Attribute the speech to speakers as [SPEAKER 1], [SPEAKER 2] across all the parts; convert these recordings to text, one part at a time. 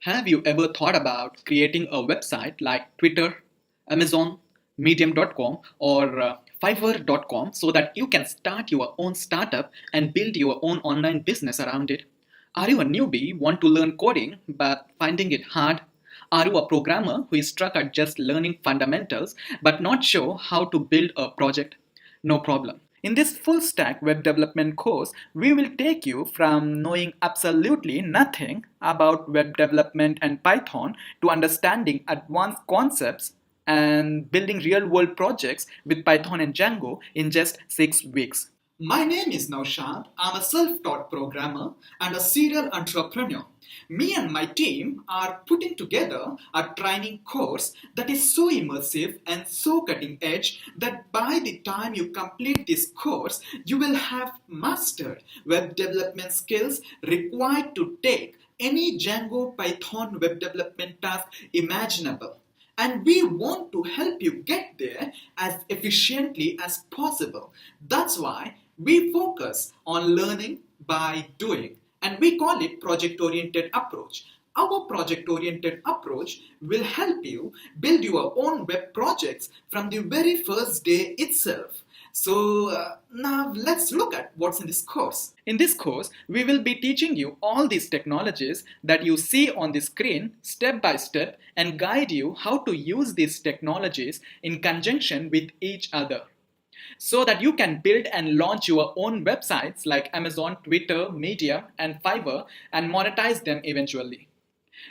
[SPEAKER 1] Have you ever thought about creating a website like Twitter, Amazon, Medium.com, or Fiverr.com so that you can start your own startup and build your own online business around it? Are you a newbie, want to learn coding but finding it hard? Are you a programmer who is stuck at just learning fundamentals but not sure how to build a project? No problem. In this full stack web development course, we will take you from knowing absolutely nothing about web development and Python to understanding advanced concepts and building real world projects with Python and Django in just 6 weeks. My name is Naushad. I'm a self-taught programmer and a serial entrepreneur. Me and my team are putting together a training course that is so immersive and so cutting edge that by the time you complete this course, you will have mastered web development skills required to take any Django Python web development task imaginable. And we want to help you get there as efficiently as possible. That's why we focus on learning by doing, and we call it project-oriented approach. Our project-oriented approach will help you build your own web projects from the very first day itself. So now let's look at what's in this course. In this course, we will be teaching you all these technologies that you see on the screen step by step and guide you how to use these technologies in conjunction with each other, so that you can build and launch your own websites like Amazon, Twitter, Medium, and Fiverr and monetize them eventually.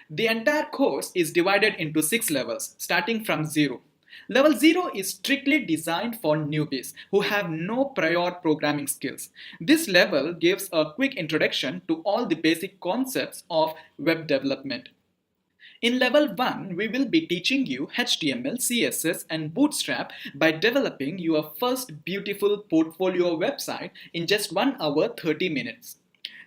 [SPEAKER 1] The entire course is divided into 6 levels, starting from 0. Level 0 is strictly designed for newbies who have no prior programming skills. This level gives a quick introduction to all the basic concepts of web development. In level 1, we will be teaching you HTML, CSS, and Bootstrap by developing your first beautiful portfolio website in just 1 hour 30 minutes.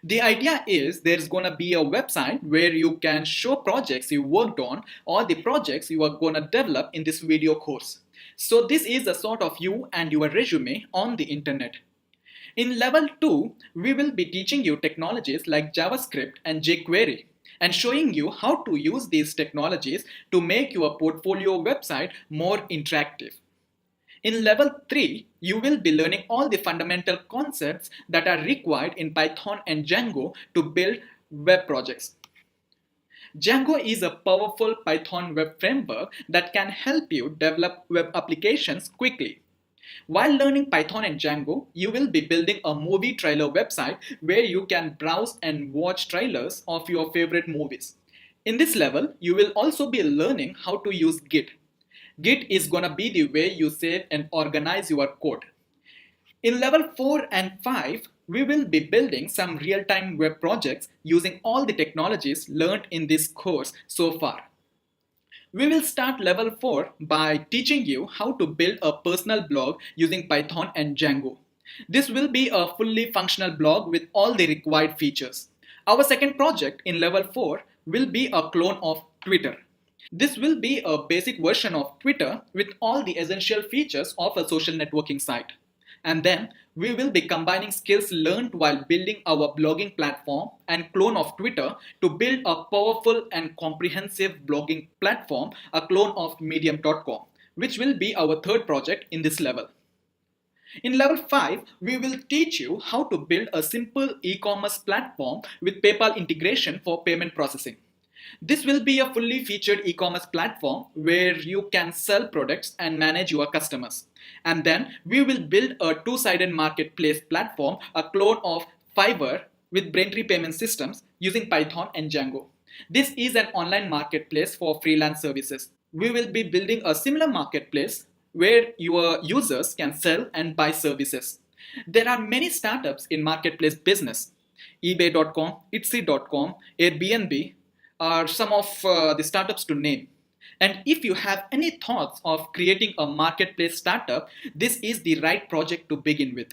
[SPEAKER 1] The idea is there's gonna be a website where you can show projects you worked on or the projects you are gonna develop in this video course. So this is a sort of you and your resume on the internet. In level 2, we will be teaching you technologies like JavaScript and jQuery and showing you how to use these technologies to make your portfolio website more interactive. In level 3, you will be learning all the fundamental concepts that are required in Python and Django to build web projects. Django is a powerful Python web framework that can help you develop web applications quickly. While learning Python and Django, you will be building a movie trailer website where you can browse and watch trailers of your favorite movies. In this level, you will also be learning how to use Git. Git is gonna be the way you save and organize your code. In level 4 and 5, we will be building some real-time web projects using all the technologies learned in this course so far. We will start level 4 by teaching you how to build a personal blog using Python and Django. This will be a fully functional blog with all the required features. Our second project in level 4 will be a clone of Twitter. This will be a basic version of Twitter with all the essential features of a social networking site. And then we will be combining skills learned while building our blogging platform and clone of Twitter to build a powerful and comprehensive blogging platform, a clone of Medium.com, which will be our third project in this level. In level 5, we will teach you how to build a simple e-commerce platform with PayPal integration for payment processing. This will be a fully featured e-commerce platform where you can sell products and manage your customers. And then we will build a two-sided marketplace platform, a clone of Fiverr with Braintree payment systems using Python and Django. This is an online marketplace for freelance services. We will be building a similar marketplace where your users can sell and buy services. There are many startups in marketplace business. eBay.com, Etsy.com, Airbnb, are some of the startups to name. And if you have any thoughts of creating a marketplace startup, this is the right project to begin with.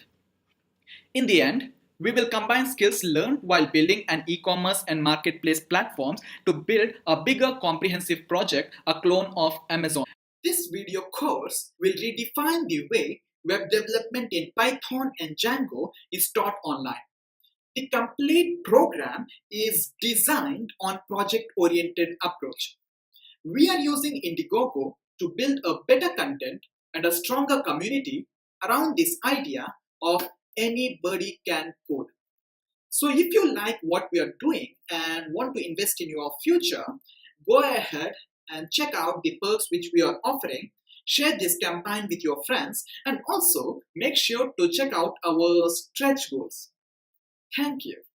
[SPEAKER 1] In the end, we will combine skills learned while building an e-commerce and marketplace platforms to build a bigger comprehensive project, a clone of Amazon. This video course will redefine the way web development in Python and Django is taught online. The complete program is designed on project-oriented approach. We are using Indiegogo to build a better content and a stronger community around this idea of anybody can code. So if you like what we are doing and want to invest in your future, go ahead and check out the perks which we are offering. Share this campaign with your friends and also make sure to check out our stretch goals. Thank you.